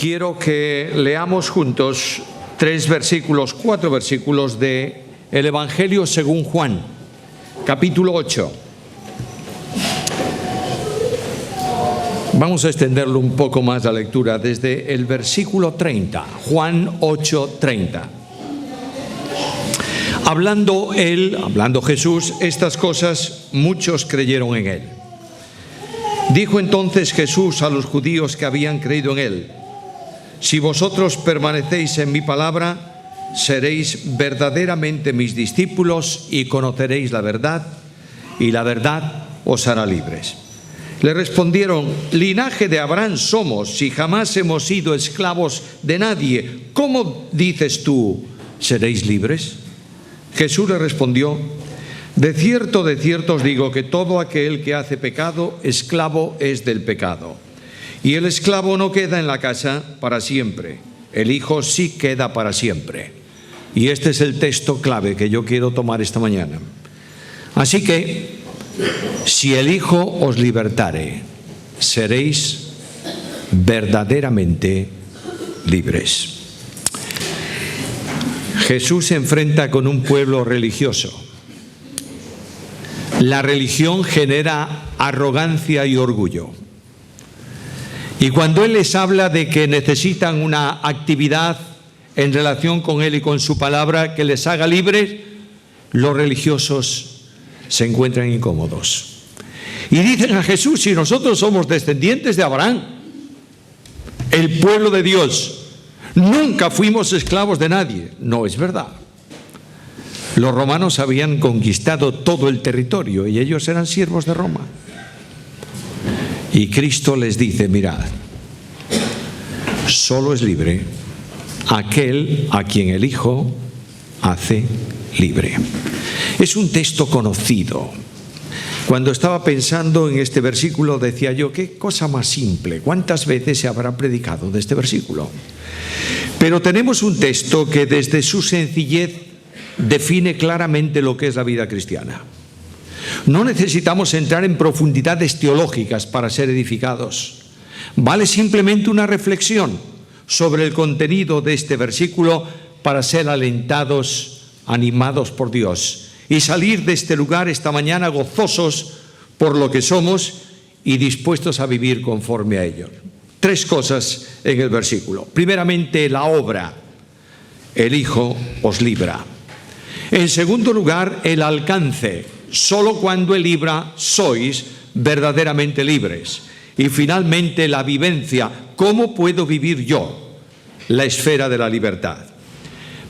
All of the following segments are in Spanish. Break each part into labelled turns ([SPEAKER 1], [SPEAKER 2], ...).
[SPEAKER 1] quiero que leamos juntos cuatro versículos de el Evangelio según Juan, capítulo 8. Vamos a extenderlo un poco más la lectura desde el versículo 30, Juan 8:30. Hablando Jesús estas cosas, muchos creyeron en él. Dijo entonces Jesús a los judíos que habían creído en él: si vosotros permanecéis en mi palabra, seréis verdaderamente mis discípulos y conoceréis la verdad, y la verdad os hará libres. Le respondieron: linaje de Abraham somos, si jamás hemos sido esclavos de nadie. ¿Cómo dices tú, seréis libres? Jesús le respondió: de cierto os digo que todo aquel que hace pecado, esclavo es del pecado. Y el esclavo no queda en la casa para siempre, el Hijo sí queda para siempre. Y este es el texto clave que yo quiero tomar esta mañana. Así que, si el Hijo os libertare, seréis verdaderamente libres. Jesús se enfrenta con un pueblo religioso. La religión genera arrogancia y orgullo. Y cuando Él les habla de que necesitan una actividad en relación con Él y con su palabra que les haga libres, los religiosos se encuentran incómodos. Y dicen a Jesús: si nosotros somos descendientes de Abraham, el pueblo de Dios, nunca fuimos esclavos de nadie. No es verdad. Los romanos habían conquistado todo el territorio y ellos eran siervos de Roma. Y Cristo les dice: mirad, solo es libre aquel a quien el Hijo hace libre. Es un texto conocido. Cuando estaba pensando en este versículo decía yo: qué cosa más simple, ¿cuántas veces se habrá predicado de este versículo? Pero tenemos un texto que desde su sencillez define claramente lo que es la vida cristiana. No necesitamos entrar en profundidades teológicas para ser edificados. Vale simplemente una reflexión sobre el contenido de este versículo para ser alentados, animados por Dios y salir de este lugar esta mañana gozosos por lo que somos y dispuestos a vivir conforme a ello. Tres cosas en el versículo. Primeramente, la obra. El Hijo os libra. En segundo lugar, el alcance. Solo cuando Él libra sois verdaderamente libres. Y finalmente, la vivencia. ¿Cómo puedo vivir yo la esfera de la libertad?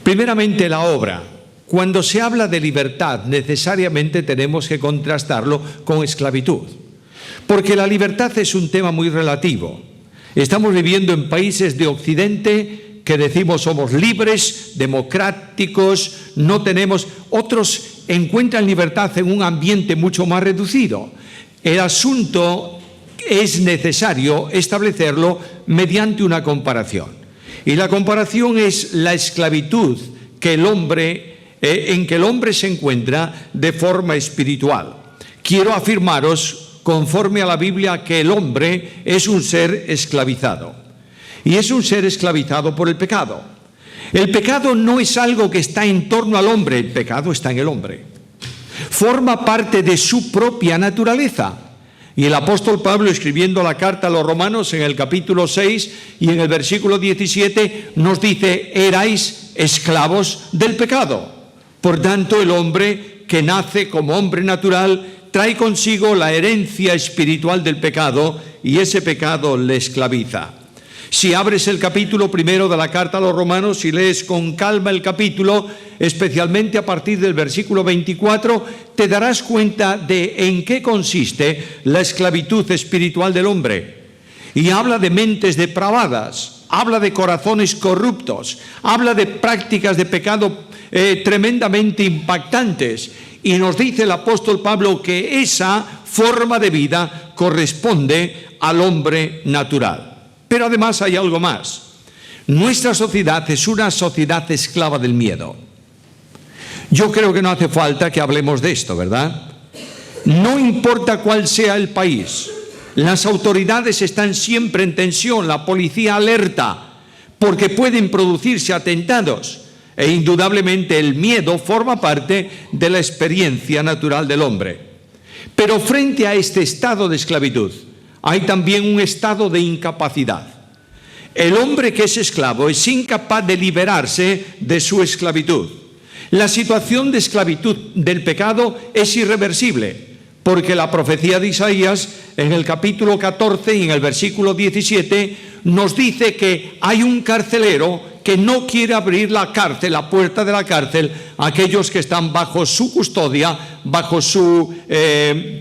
[SPEAKER 1] Primeramente, la obra. Cuando se habla de libertad, necesariamente tenemos que contrastarlo con esclavitud. Porque la libertad es un tema muy relativo. Estamos viviendo en países de Occidente que decimos somos libres, democráticos, no tenemos. Otros encuentran libertad en un ambiente mucho más reducido. El asunto es necesario establecerlo mediante una comparación. Y la comparación es la esclavitud que en que el hombre se encuentra de forma espiritual. Quiero afirmaros, conforme a la Biblia, que el hombre es un ser esclavizado. Y es un ser esclavizado por el pecado. El pecado no es algo que está en torno al hombre, el pecado está en el hombre. Forma parte de su propia naturaleza. Y el apóstol Pablo, escribiendo la carta a los Romanos en el capítulo 6 y en el versículo 17, nos dice: erais esclavos del pecado. Por tanto, el hombre que nace como hombre natural trae consigo la herencia espiritual del pecado y ese pecado le esclaviza. Si abres el capítulo primero de la carta a los Romanos y lees con calma el capítulo, especialmente a partir del versículo 24, te darás cuenta de en qué consiste la esclavitud espiritual del hombre. Y habla de mentes depravadas, habla de corazones corruptos, habla de prácticas de pecado tremendamente impactantes. Y nos dice el apóstol Pablo que esa forma de vida corresponde al hombre natural. Pero además hay algo más. Nuestra sociedad es una sociedad esclava del miedo. Yo creo que no hace falta que hablemos de esto, ¿verdad? No importa cuál sea el país, Las autoridades están siempre en tensión, la policía alerta, porque pueden producirse atentados. E indudablemente el miedo forma parte de la experiencia natural del hombre. Pero frente a este estado de esclavitud, hay también un estado de incapacidad. El hombre que es esclavo es incapaz de liberarse de su esclavitud. La situación de esclavitud del pecado es irreversible, porque la profecía de Isaías, en el capítulo 14 y en el versículo 17, nos dice que hay un carcelero que no quiere abrir la puerta de la cárcel a aquellos que están bajo su custodia, bajo su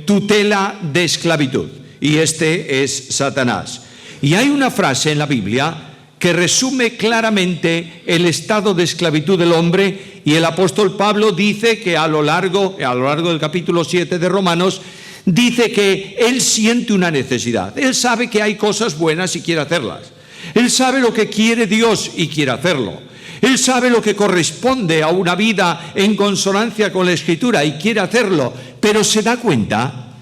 [SPEAKER 1] tutela de esclavitud. Y este es Satanás. Y hay una frase en la Biblia que resume claramente el estado de esclavitud del hombre, y el apóstol Pablo dice que a lo largo del capítulo 7 de Romanos, dice que él siente una necesidad. Él sabe que hay cosas buenas y quiere hacerlas. Él sabe lo que quiere Dios y quiere hacerlo. Él sabe lo que corresponde a una vida en consonancia con la Escritura y quiere hacerlo, pero se da cuenta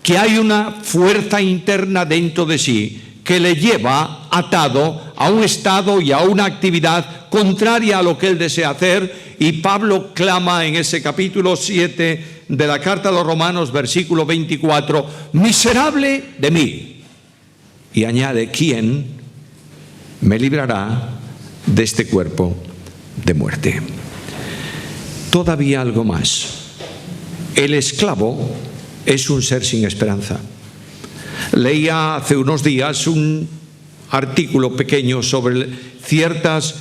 [SPEAKER 1] que hay una fuerza interna dentro de sí que le lleva atado a un estado y a una actividad contraria a lo que él desea hacer. Y Pablo clama en ese capítulo 7 de la carta a los Romanos, versículo 24, miserable de mí. Y añade, ¿quién me librará de este cuerpo de muerte? Todavía algo más. El esclavo es un ser sin esperanza. Leía hace unos días un artículo pequeño sobre ciertas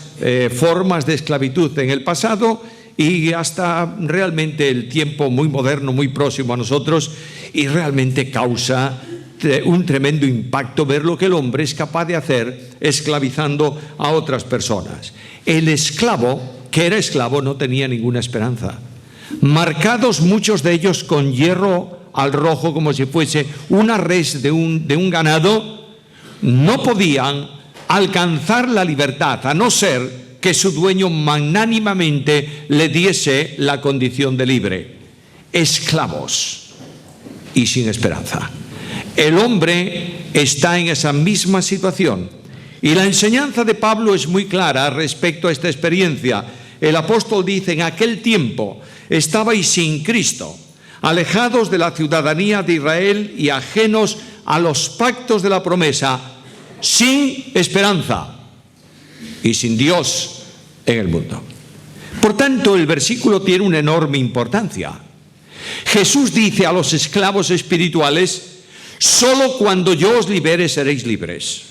[SPEAKER 1] formas de esclavitud en el pasado y hasta realmente el tiempo muy moderno, muy próximo a nosotros, y realmente causa un tremendo impacto ver lo que el hombre es capaz de hacer esclavizando a otras personas. El esclavo, que era esclavo, no tenía ninguna esperanza. Marcados muchos de ellos con hierro al rojo, como si fuese una res de un ganado, no podían alcanzar la libertad, a no ser que su dueño magnánimamente le diese la condición de libre. Esclavos y sin esperanza. El hombre está en esa misma situación. Y la enseñanza de Pablo es muy clara respecto a esta experiencia. El apóstol dice, en aquel tiempo estabais sin Cristo, alejados de la ciudadanía de Israel y ajenos a los pactos de la promesa, sin esperanza y sin Dios en el mundo. Por tanto, el versículo tiene una enorme importancia. Jesús dice a los esclavos espirituales, solo cuando yo os libere seréis libres.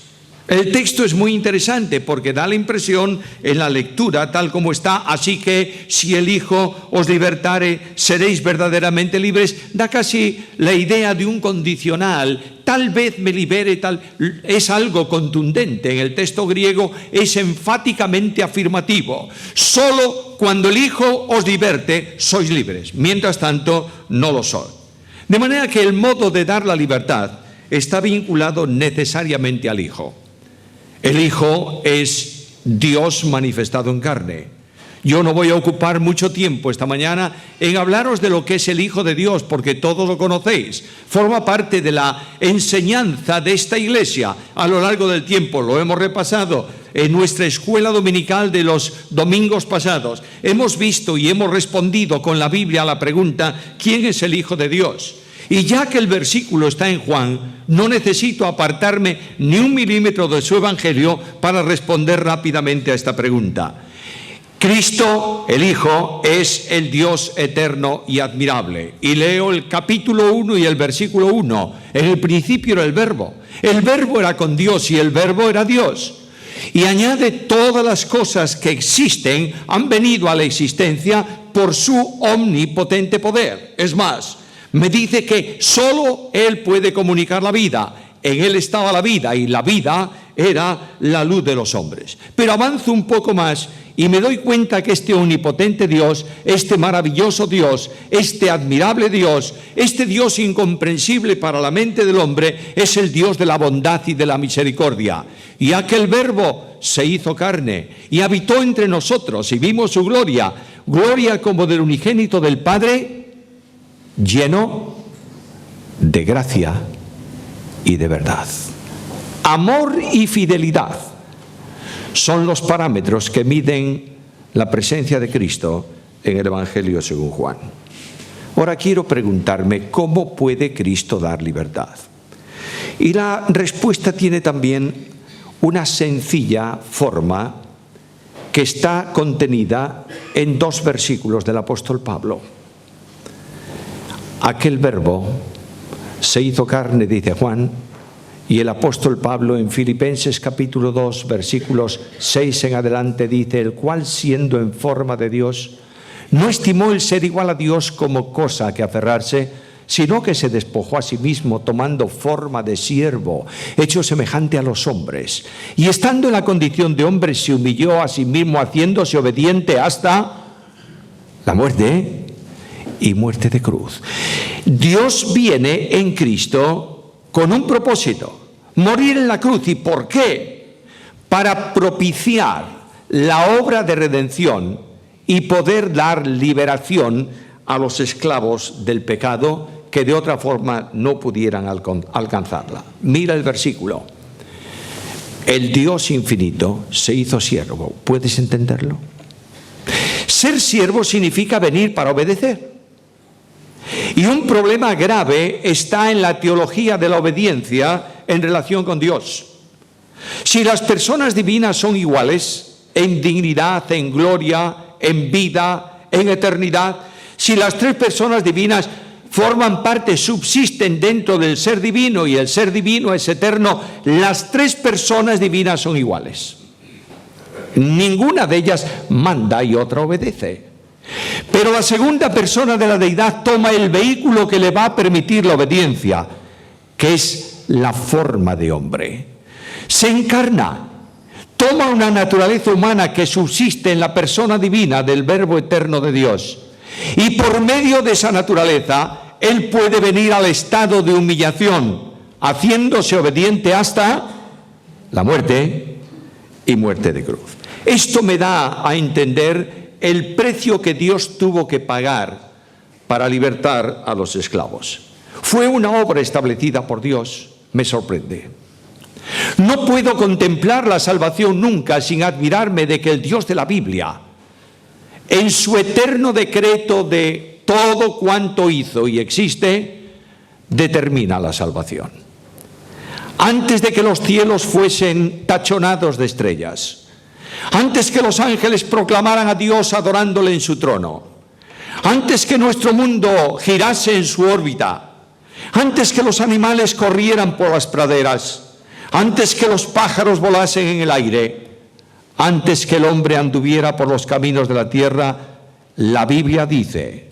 [SPEAKER 1] El texto es muy interesante porque da la impresión en la lectura tal como está, así que si el Hijo os libertare seréis verdaderamente libres, da casi la idea de un condicional, tal vez me libere, es algo contundente. En el texto griego es enfáticamente afirmativo, solo cuando el Hijo os liberte sois libres, mientras tanto no lo sois. De manera que el modo de dar la libertad está vinculado necesariamente al Hijo. El Hijo es Dios manifestado en carne. Yo no voy a ocupar mucho tiempo esta mañana en hablaros de lo que es el Hijo de Dios, porque todos lo conocéis. Forma parte de la enseñanza de esta iglesia a lo largo del tiempo. Lo hemos repasado en nuestra escuela dominical de los domingos pasados. Hemos visto y hemos respondido con la Biblia a la pregunta, ¿quién es el Hijo de Dios? Y ya que el versículo está en Juan, no necesito apartarme ni un milímetro de su evangelio para responder rápidamente a esta pregunta. Cristo, el Hijo, es el Dios eterno y admirable. Y leo el capítulo 1 y el versículo 1. En el principio era el Verbo. El Verbo era con Dios y el Verbo era Dios. Y añade, todas las cosas que existen han venido a la existencia por su omnipotente poder. Es más, me dice que solo Él puede comunicar la vida. En Él estaba la vida y la vida era la luz de los hombres. Pero avanzo un poco más y me doy cuenta que este omnipotente Dios, este maravilloso Dios, este admirable Dios, este Dios incomprensible para la mente del hombre, es el Dios de la bondad y de la misericordia. Y aquel Verbo se hizo carne y habitó entre nosotros y vimos su gloria, gloria como del unigénito del Padre, lleno de gracia y de verdad. Amor y fidelidad son los parámetros que miden la presencia de Cristo en el Evangelio según Juan. Ahora quiero preguntarme, ¿cómo puede Cristo dar libertad? Y la respuesta tiene también una sencilla forma que está contenida en 2 versículos del apóstol Pablo. Aquel verbo se hizo carne, dice Juan, y el apóstol Pablo en Filipenses capítulo 2, versículos 6 en adelante dice, el cual siendo en forma de Dios, no estimó el ser igual a Dios como cosa a que aferrarse, sino que se despojó a sí mismo tomando forma de siervo, hecho semejante a los hombres. Y estando en la condición de hombre se humilló a sí mismo, haciéndose obediente hasta la muerte y muerte de cruz. Dios viene en Cristo con un propósito, morir en la cruz. ¿Y por qué? Para propiciar la obra de redención y poder dar liberación a los esclavos del pecado que de otra forma no pudieran alcanzarla. Mira el versículo. El Dios infinito se hizo siervo. ¿Puedes entenderlo? Ser siervo significa venir para obedecer. Y un problema grave está en la teología de la obediencia en relación con Dios. Si las personas divinas son iguales en dignidad, en gloria, en vida, en eternidad, si las 3 personas divinas forman parte, subsisten dentro del ser divino y el ser divino es eterno, las 3 personas divinas son iguales. Ninguna de ellas manda y otra obedece. Pero la segunda persona de la deidad toma el vehículo que le va a permitir la obediencia, que es la forma de hombre. Se encarna, toma una naturaleza humana que subsiste en la persona divina del Verbo eterno de Dios. Y por medio de esa naturaleza, Él puede venir al estado de humillación, haciéndose obediente hasta la muerte y muerte de cruz. Esto me da a entender el precio que Dios tuvo que pagar para libertar a los esclavos. Fue una obra establecida por Dios, me sorprende. No puedo contemplar la salvación nunca sin admirarme de que el Dios de la Biblia, en su eterno decreto de todo cuanto hizo y existe, determina la salvación. Antes de que los cielos fuesen tachonados de estrellas, antes que los ángeles proclamaran a Dios adorándole en su trono, antes que nuestro mundo girase en su órbita, antes que los animales corrieran por las praderas, antes que los pájaros volasen en el aire, antes que el hombre anduviera por los caminos de la tierra, la Biblia dice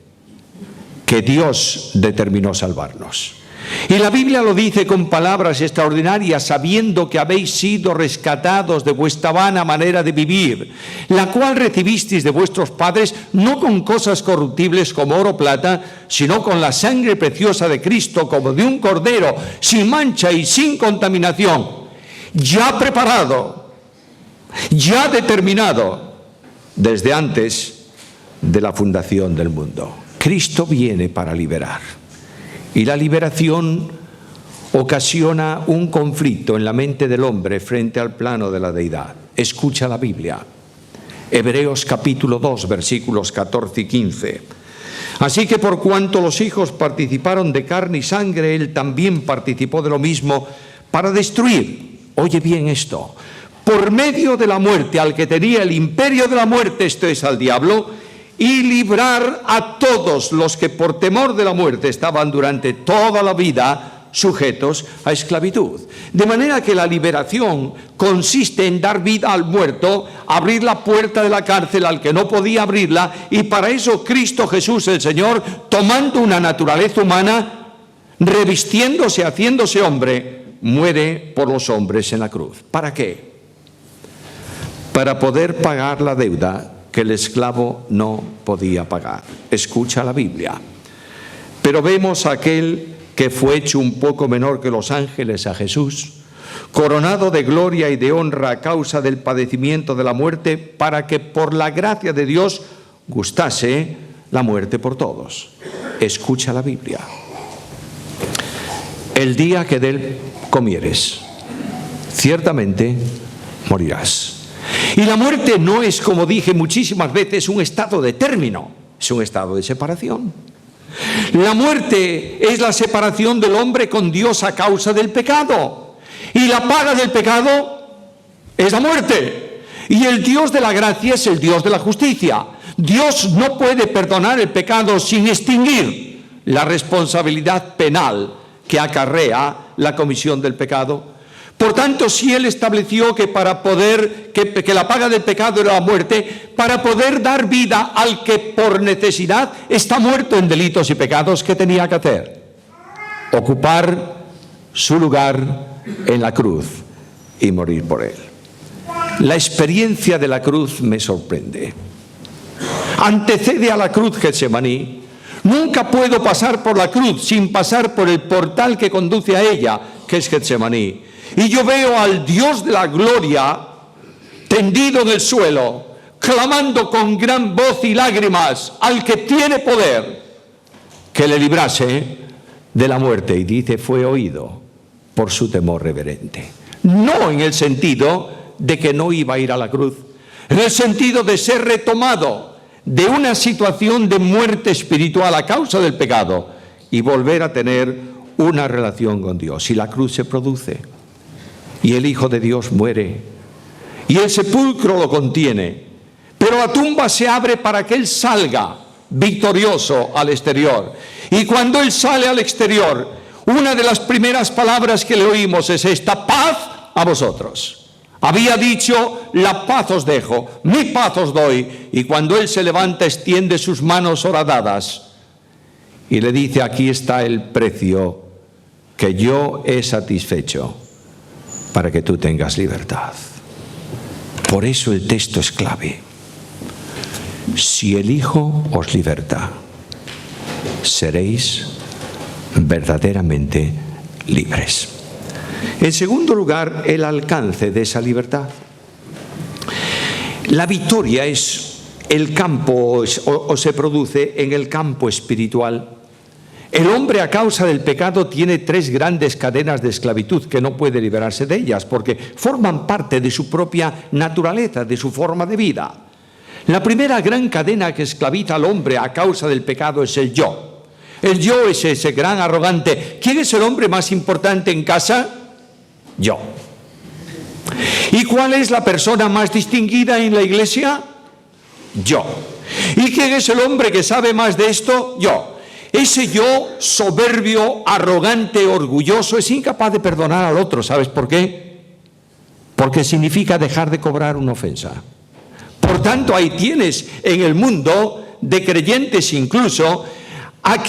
[SPEAKER 1] que Dios determinó salvarnos. Y la Biblia lo dice con palabras extraordinarias, sabiendo que habéis sido rescatados de vuestra vana manera de vivir, la cual recibisteis de vuestros padres, no con cosas corruptibles como oro o plata, sino con la sangre preciosa de Cristo, como de un cordero, sin mancha y sin contaminación, ya preparado, ya determinado desde antes de la fundación del mundo. Cristo viene para liberar. Y la liberación ocasiona un conflicto en la mente del hombre frente al plano de la deidad. Escucha la Biblia. Hebreos capítulo 2, versículos 14 y 15. Así que por cuanto los hijos participaron de carne y sangre, Él también participó de lo mismo para destruir, oye bien esto, por medio de la muerte al que tenía el imperio de la muerte, esto es al diablo, y librar a todos los que por temor de la muerte estaban durante toda la vida sujetos a esclavitud. De manera que la liberación consiste en dar vida al muerto, abrir la puerta de la cárcel al que no podía abrirla, y para eso Cristo Jesús el Señor, tomando una naturaleza humana, revistiéndose, haciéndose hombre, muere por los hombres en la cruz. ¿Para qué? Para poder pagar la deuda que el esclavo no podía pagar. Escucha la Biblia. Pero vemos a aquel que fue hecho un poco menor que los ángeles, a Jesús, coronado de gloria y de honra a causa del padecimiento de la muerte, para que por la gracia de Dios gustase la muerte por todos. Escucha la Biblia. El día que de él comieres, ciertamente morirás. Y la muerte no es, como dije muchísimas veces, un estado de término, es un estado de separación. La muerte es la separación del hombre con Dios a causa del pecado. Y la paga del pecado es la muerte. Y el Dios de la gracia es el Dios de la justicia. Dios no puede perdonar el pecado sin extinguir la responsabilidad penal que acarrea la comisión del pecado. Por tanto, si Él estableció que que la paga del pecado era la muerte, para poder dar vida al que por necesidad está muerto en delitos y pecados, ¿qué tenía que hacer? Ocupar su lugar en la cruz y morir por Él. La experiencia de la cruz me sorprende. Antecede a la cruz Getsemaní. Nunca puedo pasar por la cruz sin pasar por el portal que conduce a ella, que es Getsemaní. Y yo veo al Dios de la gloria tendido en el suelo, clamando con gran voz y lágrimas al que tiene poder que le librase de la muerte. Y dice, fue oído por su temor reverente. No en el sentido de que no iba a ir a la cruz, en el sentido de ser retomado de una situación de muerte espiritual a causa del pecado y volver a tener una relación con Dios. Y la cruz se produce. Y el Hijo de Dios muere, y el sepulcro lo contiene, pero la tumba se abre para que Él salga victorioso al exterior. Y cuando Él sale al exterior, una de las primeras palabras que le oímos es esta: paz a vosotros. Había dicho, la paz os dejo, mi paz os doy. Y cuando Él se levanta, extiende sus manos horadadas y le dice, aquí está el precio que yo he satisfecho para que tú tengas libertad. Por eso el texto es clave. Si el Hijo os liberta, seréis verdaderamente libres. En segundo lugar, el alcance de esa libertad. La victoria es el campo, o se produce en el campo espiritual. El hombre, a causa del pecado, tiene tres grandes cadenas de esclavitud que no puede liberarse de ellas porque forman parte de su propia naturaleza, de su forma de vida. La primera gran cadena que esclaviza al hombre a causa del pecado es el yo. El yo es ese gran arrogante. ¿Quién es el hombre más importante en casa? Yo. ¿Y cuál es la persona más distinguida en la iglesia? Yo. ¿Y quién es el hombre que sabe más de esto? Yo. Ese yo soberbio, arrogante, orgulloso, es incapaz de perdonar al otro. ¿Sabes por qué? Porque significa dejar de cobrar una ofensa. Por tanto, ahí tienes en el mundo de creyentes incluso en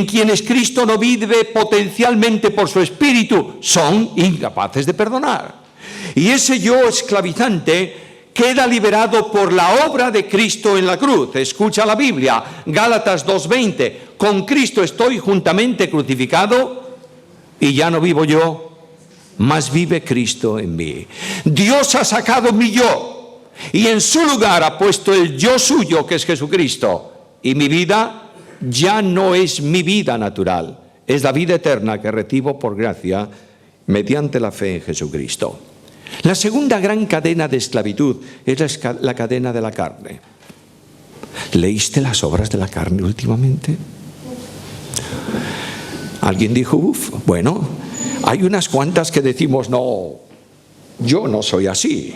[SPEAKER 1] quienes Cristo no vive potencialmente por su espíritu, son incapaces de perdonar. Y ese yo esclavizante queda liberado por la obra de Cristo en la cruz. Escucha la Biblia, Gálatas 2:20. Con Cristo estoy juntamente crucificado y ya no vivo yo, mas vive Cristo en mí. Dios ha sacado mi yo y en su lugar ha puesto el yo suyo, que es Jesucristo. Y mi vida ya no es mi vida natural, es la vida eterna que recibo por gracia mediante la fe en Jesucristo. La segunda gran cadena de esclavitud es la cadena de la carne. ¿Leíste las obras de la carne últimamente? Alguien dijo, bueno, hay unas cuantas que decimos, no, yo no soy así.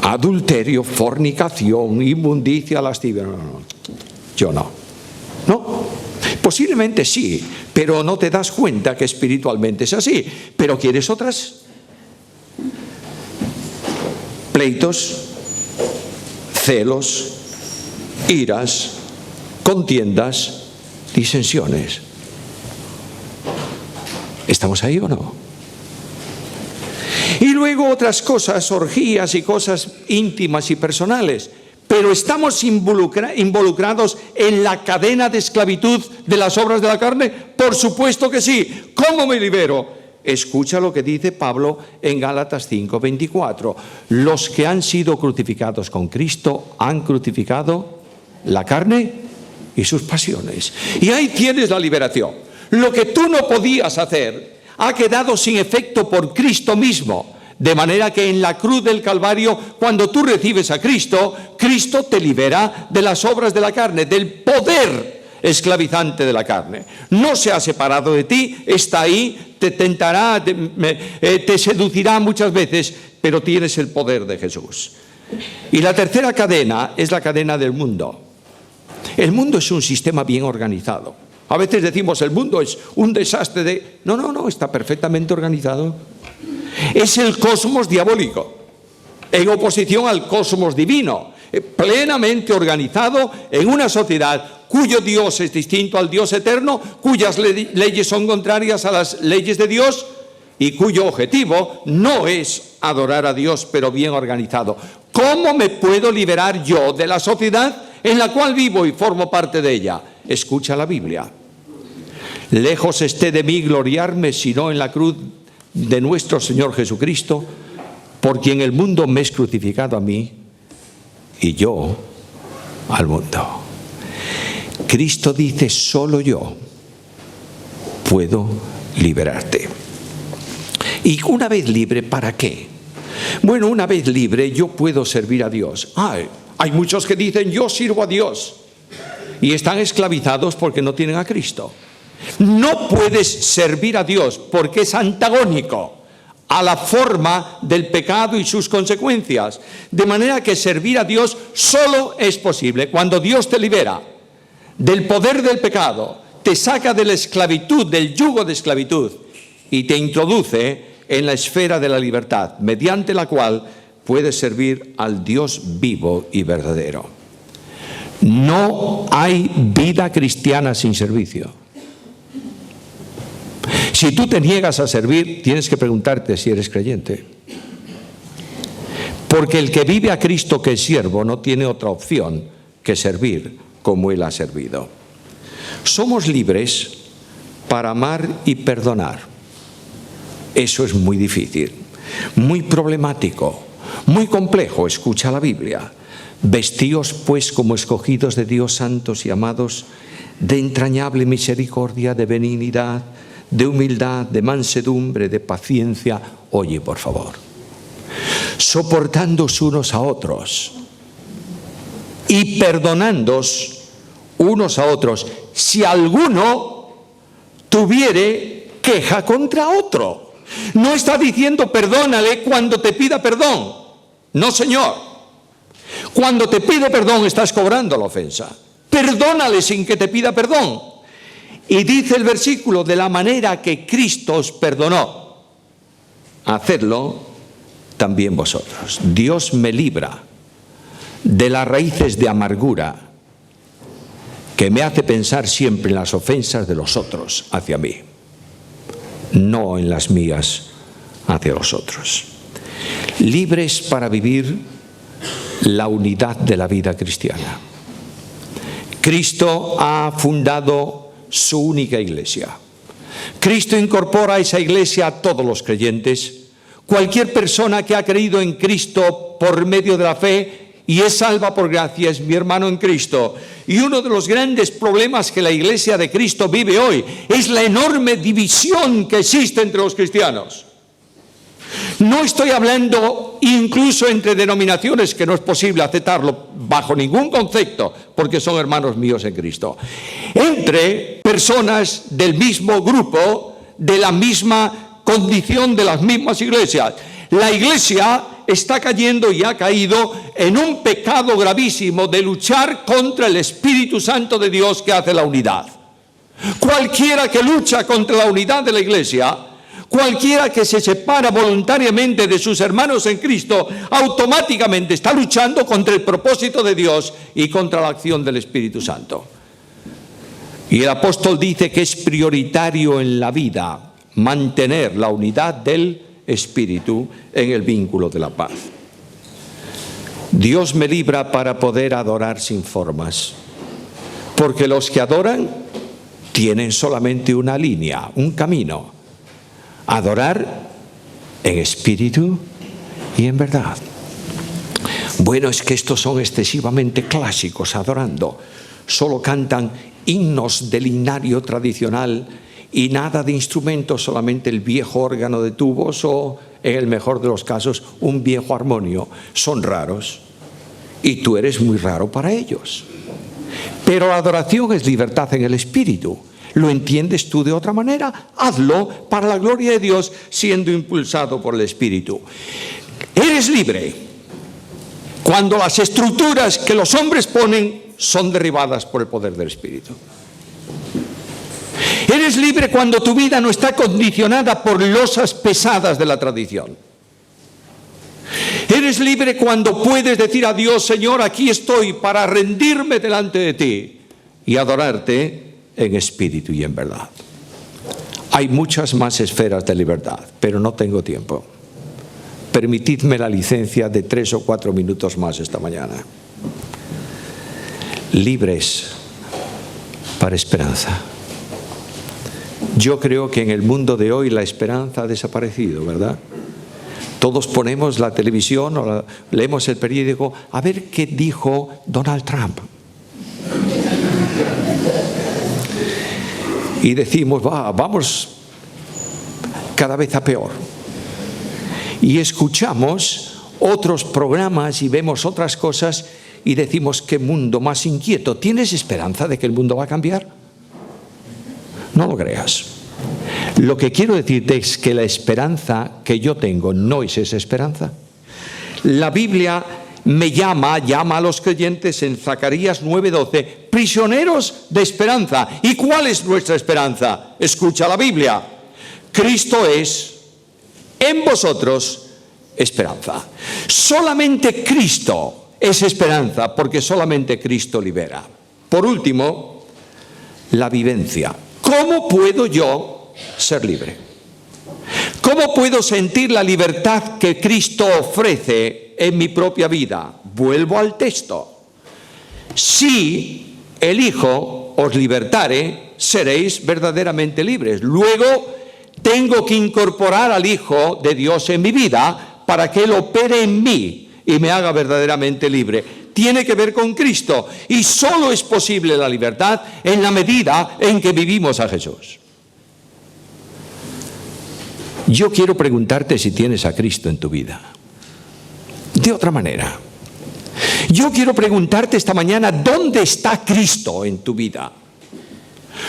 [SPEAKER 1] Adulterio, fornicación, inmundicia, lascivia, no, yo no. No, posiblemente sí, pero no te das cuenta que espiritualmente es así. ¿Pero quieres otras? Pleitos, celos, iras, contiendas, disensiones. ¿Estamos ahí o no? Y luego otras cosas, orgías y cosas íntimas y personales. Pero estamos involucrados en la cadena de esclavitud de las obras de la carne. Por supuesto que sí. ¿Cómo me libero? Escucha lo que dice Pablo en Gálatas 5:24. Los que han sido crucificados con Cristo han crucificado la carne y sus pasiones. Y ahí tienes la liberación. Lo que tú no podías hacer ha quedado sin efecto por Cristo mismo. De manera que en la cruz del Calvario, cuando tú recibes a Cristo, Cristo te libera de las obras de la carne, del poder esclavizante de la carne. No se ha separado de ti, está ahí, te tentará, te seducirá muchas veces, pero tienes el poder de Jesús. Y la tercera cadena es la cadena del mundo. El mundo es un sistema bien organizado. A veces decimos, el mundo es un desastre de... No, está perfectamente organizado. Es el cosmos diabólico, en oposición al cosmos divino, plenamente organizado en una sociedad cuyo Dios es distinto al Dios eterno, cuyas leyes son contrarias a las leyes de Dios y cuyo objetivo no es adorar a Dios, pero bien organizado. ¿Cómo me puedo liberar yo de la sociedad en la cual vivo y formo parte de ella? Escucha la Biblia. Lejos esté de mí gloriarme, sino en la cruz de nuestro Señor Jesucristo, por quien el mundo me es crucificado a mí y yo al mundo. Cristo dice, solo yo puedo liberarte. Y una vez libre, ¿para qué? Bueno, una vez libre yo puedo servir a Dios. Hay muchos que dicen, yo sirvo a Dios, y están esclavizados porque no tienen a Cristo. No puedes servir a Dios porque es antagónico a la forma del pecado y sus consecuencias. De manera que servir a Dios solo es posible cuando Dios te libera del poder del pecado, te saca de la esclavitud, del yugo de esclavitud, y te introduce en la esfera de la libertad, mediante la cual puedes servir al Dios vivo y verdadero. No hay vida cristiana sin servicio. Si tú te niegas a servir, tienes que preguntarte si eres creyente. Porque el que vive a Cristo que es siervo no tiene otra opción que servir como Él ha servido. Somos libres para amar y perdonar. Eso es muy difícil, muy problemático, muy complejo. Escucha la Biblia. Vestíos pues como escogidos de Dios, santos y amados, de entrañable misericordia, de benignidad, de humildad, de mansedumbre, de paciencia. Oye, por favor, soportándoos unos a otros y perdonándoos unos a otros, si alguno tuviere queja contra otro. No está diciendo perdónale cuando te pida perdón. No, señor. Cuando te pide perdón estás cobrando la ofensa. Perdónale sin que te pida perdón. Y dice el versículo, de la manera que Cristo os perdonó, hacedlo también vosotros. Dios me libra de las raíces de amargura que me hace pensar siempre en las ofensas de los otros hacia mí, no en las mías hacia los otros. Libres para vivir la unidad de la vida cristiana. Cristo ha fundado su única iglesia. Cristo incorpora a esa iglesia a todos los creyentes. Cualquier persona que ha creído en Cristo por medio de la fe y es salva por gracia es mi hermano en Cristo. Y uno de los grandes problemas que la iglesia de Cristo vive hoy es la enorme división que existe entre los cristianos. No estoy hablando incluso entre denominaciones, que no es posible aceptarlo bajo ningún concepto, porque son hermanos míos en Cristo. Entre personas del mismo grupo, de la misma condición, de las mismas iglesias. La iglesia está cayendo y ha caído en un pecado gravísimo de luchar contra el Espíritu Santo de Dios que hace la unidad. Cualquiera que lucha contra la unidad de la iglesia, cualquiera que se separa voluntariamente de sus hermanos en Cristo, automáticamente está luchando contra el propósito de Dios y contra la acción del Espíritu Santo. Y el apóstol dice que es prioritario en la vida mantener la unidad del Espíritu en el vínculo de la paz. Dios me libra para poder adorar sin formas, porque los que adoran tienen solamente una línea, un camino: adorar en espíritu y en verdad. Bueno, es que estos son excesivamente clásicos adorando. Solo cantan himnos del himnario tradicional y nada de instrumentos, solamente el viejo órgano de tubos o, en el mejor de los casos, un viejo armonio. Son raros y tú eres muy raro para ellos. Pero la adoración es libertad en el espíritu. ¿Lo entiendes tú de otra manera? Hazlo para la gloria de Dios, siendo impulsado por el espíritu. Eres libre cuando las estructuras que los hombres ponen son derribadas por el poder del espíritu. Eres libre cuando tu vida no está condicionada por losas pesadas de la tradición. Eres libre cuando puedes decir a Dios: Señor, aquí estoy para rendirme delante de ti y adorarte en espíritu y en verdad. Hay muchas más esferas de libertad, pero no tengo tiempo. Permitidme la licencia de 3 o 4 minutos más esta mañana. Libres para esperanza. Yo creo que en el mundo de hoy la esperanza ha desaparecido, ¿verdad? Todos ponemos la televisión o leemos el periódico a ver qué dijo Donald Trump. Y decimos, vamos cada vez a peor. Y escuchamos otros programas y vemos otras cosas y decimos, qué mundo más inquieto. ¿Tienes esperanza de que el mundo va a cambiar? No lo creas. Lo que quiero decirte es que la esperanza que yo tengo no es esa esperanza. La Biblia me llama a los creyentes en Zacarías 9:12, prisioneros de esperanza. ¿Y cuál es nuestra esperanza? Escucha la Biblia. Cristo es en vosotros esperanza. Solamente Cristo es esperanza, porque solamente Cristo libera. Por último, la vivencia. ¿Cómo puedo yo ser libre? ¿Cómo puedo sentir la libertad que Cristo ofrece en mi propia vida? Vuelvo al texto. Si el Hijo os libertare, seréis verdaderamente libres. Luego, tengo que incorporar al Hijo de Dios en mi vida para que Él opere en mí y me haga verdaderamente libre. Tiene que ver con Cristo, y solo es posible la libertad en la medida en que vivimos a Jesús. Yo quiero preguntarte si tienes a Cristo en tu vida. De otra manera, yo quiero preguntarte esta mañana, ¿dónde está Cristo en tu vida?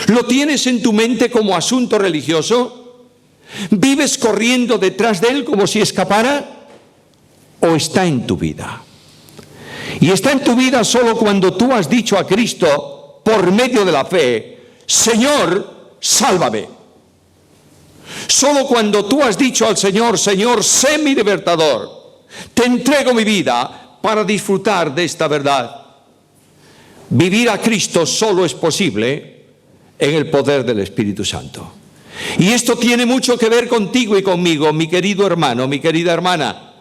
[SPEAKER 1] ¿Lo tienes en tu mente como asunto religioso? ¿Vives corriendo detrás de Él como si escapara? ¿O está en tu vida? Y está en tu vida solo cuando tú has dicho a Cristo, por medio de la fe, Señor, sálvame. Solo cuando tú has dicho al Señor, Señor, sé mi libertador, te entrego mi vida para disfrutar de esta verdad. Vivir a Cristo solo es posible en el poder del Espíritu Santo. Y esto tiene mucho que ver contigo y conmigo, mi querido hermano, mi querida hermana.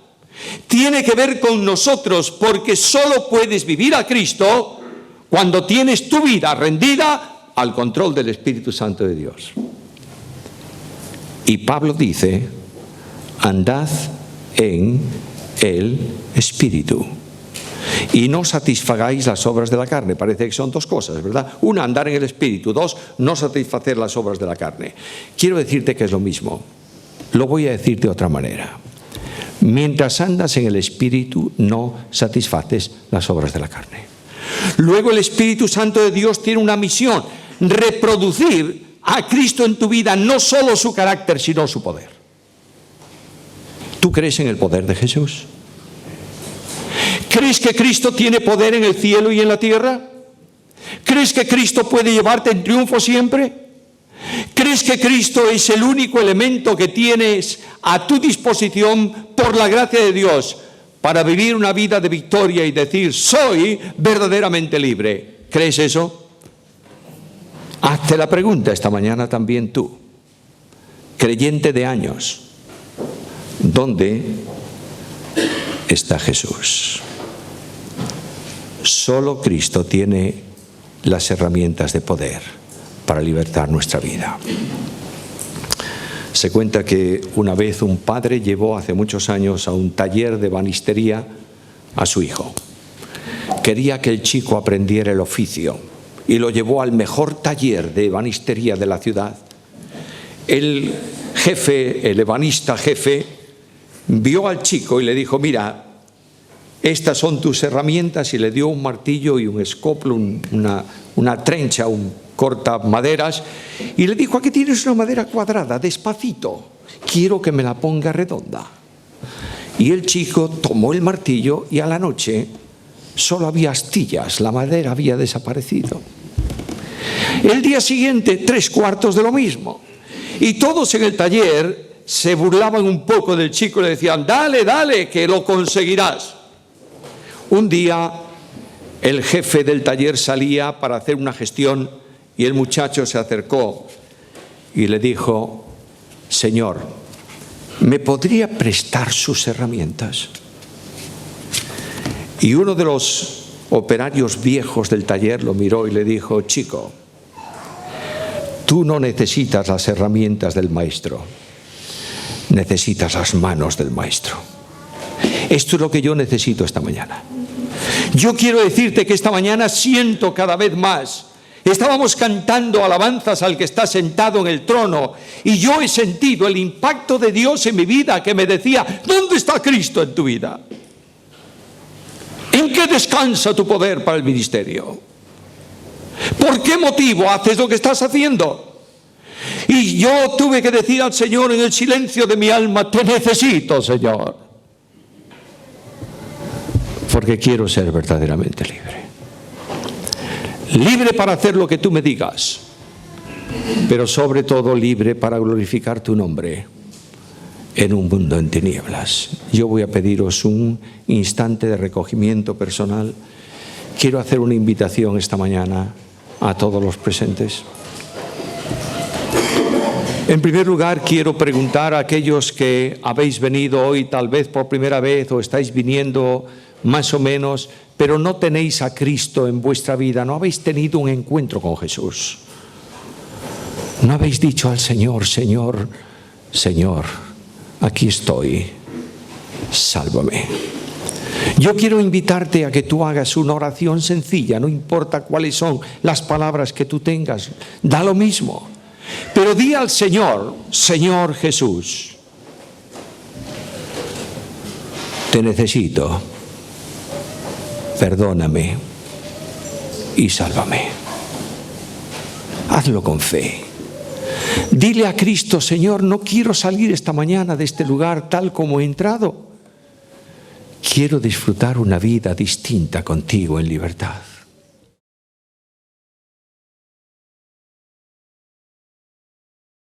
[SPEAKER 1] Tiene que ver con nosotros, porque solo puedes vivir a Cristo cuando tienes tu vida rendida al control del Espíritu Santo de Dios. Y Pablo dice, andad en el Espíritu y no satisfagáis las obras de la carne. Parece que son dos cosas, ¿verdad? Una, andar en el Espíritu. Dos, no satisfacer las obras de la carne. Quiero decirte que es lo mismo. Lo voy a decir de otra manera. Mientras andas en el Espíritu, no satisfaces las obras de la carne. Luego el Espíritu Santo de Dios tiene una misión: reproducir a Cristo en tu vida, no solo su carácter, sino su poder. ¿Tú crees en el poder de Jesús? ¿Crees que Cristo tiene poder en el cielo y en la tierra? ¿Crees que Cristo puede llevarte en triunfo siempre? ¿Crees que Cristo es el único elemento que tienes a tu disposición por la gracia de Dios para vivir una vida de victoria y decir, soy verdaderamente libre? ¿Crees eso? Hazte la pregunta esta mañana también tú, creyente de años, ¿dónde está Jesús? Solo Cristo tiene las herramientas de poder para libertar nuestra vida. Se cuenta que una vez un padre llevó hace muchos años a un taller de ebanistería a su hijo. Quería que el chico aprendiera el oficio y lo llevó al mejor taller de ebanistería de la ciudad. el jefe, el ebanista jefe, vio al chico y le dijo: mira, estas son tus herramientas, y le dio un martillo y un escoplo, una trencha, un cortamaderas, y le dijo: aquí tienes una madera cuadrada, despacito, quiero que me la ponga redonda. Y el chico tomó el martillo y a la noche solo había astillas, la madera había desaparecido. El día siguiente, 3/4 de lo mismo. Y todos en el taller se burlaban un poco del chico y le decían: dale, dale, que lo conseguirás. Un día el jefe del taller salía para hacer una gestión y el muchacho se acercó y le dijo: señor, ¿me podría prestar sus herramientas? Y uno de los operarios viejos del taller lo miró y le dijo: chico, tú no necesitas las herramientas del maestro, necesitas las manos del maestro. Esto es lo que yo necesito esta mañana. Yo quiero decirte que esta mañana siento cada vez más. Estábamos cantando alabanzas al que está sentado en el trono, y yo he sentido el impacto de Dios en mi vida, que me decía: ¿dónde está Cristo en tu vida? ¿En qué descansa tu poder para el ministerio? ¿Por qué motivo haces lo que estás haciendo? Y yo tuve que decir al Señor en el silencio de mi alma: te necesito, Señor, porque quiero ser verdaderamente libre. Libre para hacer lo que tú me digas, pero sobre todo libre para glorificar tu nombre en un mundo en tinieblas. Yo voy a pediros un instante de recogimiento personal. Quiero hacer una invitación esta mañana a todos los presentes. En primer lugar, quiero preguntar a aquellos que habéis venido hoy tal vez por primera vez, o estáis viniendo más o menos, pero no tenéis a Cristo en vuestra vida, no habéis tenido un encuentro con Jesús. No habéis dicho al Señor: Señor, Señor, aquí estoy, sálvame. Yo quiero invitarte a que tú hagas una oración sencilla, no importa cuáles son las palabras que tú tengas, da lo mismo. Pero di al Señor: Señor Jesús, te necesito, perdóname y sálvame. Hazlo con fe. Dile a Cristo: Señor, no quiero salir esta mañana de este lugar tal como he entrado. Quiero disfrutar una vida distinta contigo en libertad.